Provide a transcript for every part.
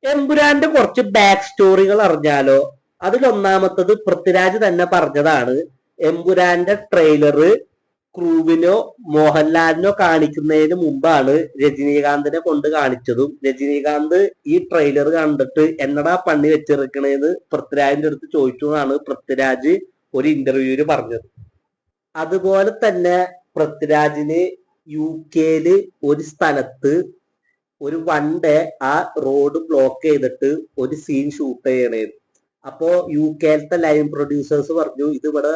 എമ്പുരാന്റെ കുറച്ച് ബാക്ക് സ്റ്റോറികൾ അറിഞ്ഞാലോ? അതിലൊന്നാമത്തത് പൃഥ്വിരാജ് തന്നെ പറഞ്ഞതാണ്. എമ്പുരാന്റെ ട്രെയിലറ് ക്രൂവിനോ മോഹൻലാലിനോ കാണിക്കുന്നതിന് മുമ്പാണ് രജനീകാന്തിനെ കൊണ്ട് കാണിച്ചതും. രജനീകാന്ത് ഈ ട്രെയിലർ കണ്ടിട്ട് എന്നടാ പണി വെച്ചിരിക്കണേന്ന് പൃഥ്വിരാജിന്റെ അടുത്ത് ചോദിച്ചു എന്നാണ് പൃഥ്വിരാജ് ഒരു ഇന്റർവ്യൂവിൽ പറഞ്ഞത്. അതുപോലെ തന്നെ പൃഥ്വിരാജിന് UK ഒരു സ്ഥലത്ത് ഒരു വൺ ഡേ ആ റോഡ് ബ്ലോക്ക് ചെയ്തിട്ട് ഒരു സീൻ ഷൂട്ട് ചെയ്യണേ. അപ്പോ UK ലൈൻ പ്രൊഡ്യൂസേഴ്സ് പറഞ്ഞു ഇതിവിടെ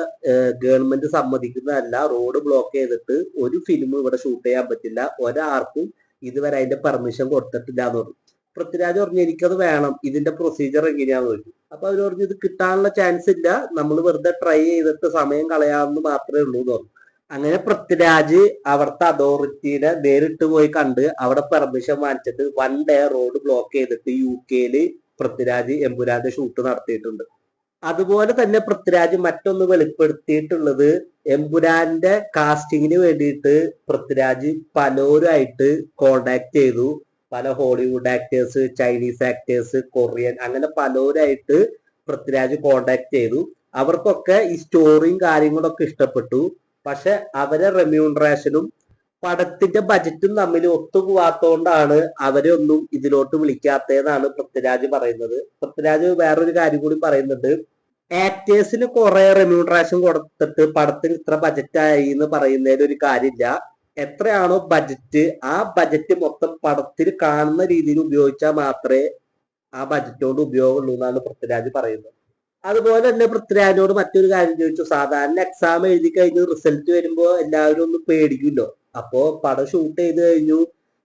ഗവൺമെന്റ് സമ്മതിക്കുന്നതല്ല, റോഡ് ബ്ലോക്ക് ചെയ്തിട്ട് ഒരു ഫിലിം ഇവിടെ ഷൂട്ട് ചെയ്യാൻ പറ്റില്ല, ഒരാർക്കും ഇതുവരെ അതിന്റെ പെർമിഷൻ കൊടുത്തിട്ടില്ല എന്ന് പറഞ്ഞു. പൃഥ്വിരാജ് പറഞ്ഞു എനിക്കത് വേണം, ഇതിന്റെ പ്രൊസീജിയർ എങ്ങനെയാന്ന് ചോദിച്ചു. അപ്പൊ അവർ പറഞ്ഞു ഇത് കിട്ടാനുള്ള ചാൻസ് ഇല്ല, നമ്മൾ വെറുതെ ട്രൈ ചെയ്തിട്ട് സമയം കളയാമെന്ന് മാത്രമേ ഉള്ളൂ എന്ന് പറഞ്ഞു. അങ്ങനെ പൃഥ്വിരാജ് അവിടുത്തെ അതോറിറ്റിനെ നേരിട്ട് പോയി കണ്ട് അവിടെ പെർമിഷൻ വാങ്ങിച്ചിട്ട് വൺ ഡേ റോഡ് ബ്ലോക്ക് ചെയ്തിട്ട് UK പൃഥ്വിരാജ് എമ്പുരാന്റെ ഷൂട്ട് നടത്തിയിട്ടുണ്ട്. അതുപോലെ തന്നെ പൃഥ്വിരാജ് മറ്റൊന്ന് വെളിപ്പെടുത്തിയിട്ടുള്ളത്, എമ്പുരാന്റെ കാസ്റ്റിങ്ങിന് വേണ്ടിയിട്ട് പൃഥ്വിരാജ് പലരുമായിട്ട് കോണ്ടാക്ട് ചെയ്തു. പല Hollywood actors, Chinese actors, Korean, അങ്ങനെ പലരുമായിട്ട് പൃഥ്വിരാജ് കോണ്ടാക്ട് ചെയ്തു. അവർക്കൊക്കെ ഈ സ്റ്റോറിയും കാര്യങ്ങളൊക്കെ ഇഷ്ടപ്പെട്ടു. പക്ഷെ അവരെ റെമ്യൂണറേഷനും പടത്തിന്റെ ബജറ്റും തമ്മിൽ ഒത്തുപോകാത്തോണ്ടാണ് അവരെ ഒന്നും ഇതിലോട്ട് വിളിക്കാത്തതെന്നാണ് പൃഥ്വിരാജ് പറയുന്നത്. പൃഥ്വിരാജ് വേറൊരു കാര്യം കൂടി പറയുന്നുണ്ട്, ആക്ടേഴ്സിന് കുറെ റെമ്യൂണറേഷൻ കൊടുത്തിട്ട് പടത്തിന് ഇത്ര ബജറ്റ് ആയി എന്ന് പറയുന്നതിൽ ഒരു കാര്യമില്ല. എത്രയാണോ ബജറ്റ് ആ ബജറ്റ് മൊത്തം പടത്തിൽ കാണുന്ന രീതിയിൽ ഉപയോഗിച്ചാൽ മാത്രമേ ആ ബജറ്റ് കൊണ്ട് ഉപയോഗമുള്ളൂ എന്നാണ് പൃഥ്വിരാജ് പറയുന്നത്. അതുപോലെ തന്നെ പൃഥ്വിരാജിനോട് മറ്റൊരു കാര്യം ചോദിച്ചു. സാധാരണ എക്സാം എഴുതി കഴിഞ്ഞ് റിസൾട്ട് വരുമ്പോ എല്ലാവരും ഒന്ന് പേടിക്കുമല്ലോ. അപ്പോ പടം ഷൂട്ട് ചെയ്ത് കഴിഞ്ഞു,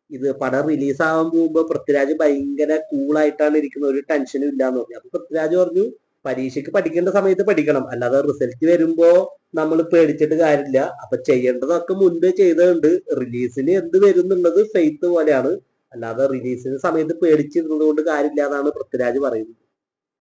ഇത് പടം റിലീസ് ആവാൻ പോകുമ്പോ പൃഥ്വിരാജ് ഭയങ്കര കൂളായിട്ടാണ് ഇരിക്കുന്നത്, ഒരു ടെൻഷനും ഇല്ലാന്ന് പറഞ്ഞു. അപ്പൊ പൃഥ്വിരാജ് പറഞ്ഞു പരീക്ഷയ്ക്ക് പഠിക്കേണ്ട സമയത്ത് പഠിക്കണം, അല്ലാതെ റിസൾട്ട് വരുമ്പോ നമ്മൾ പേടിച്ചിട്ട് കാര്യമില്ല. അപ്പൊ ചെയ്യേണ്ടതൊക്കെ മുൻപേ ചെയ്തതുണ്ട്, റിലീസിന് എന്ത് വരും എന്നുള്ളത് ഫെയ്ത്ത് പോലെയാണ്, അല്ലാതെ റിലീസിന് സമയത്ത് പേടിച്ചിരുന്നത് കൊണ്ട് കാര്യമില്ല എന്നാണ് പൃഥ്വിരാജ് പറയുന്നത്.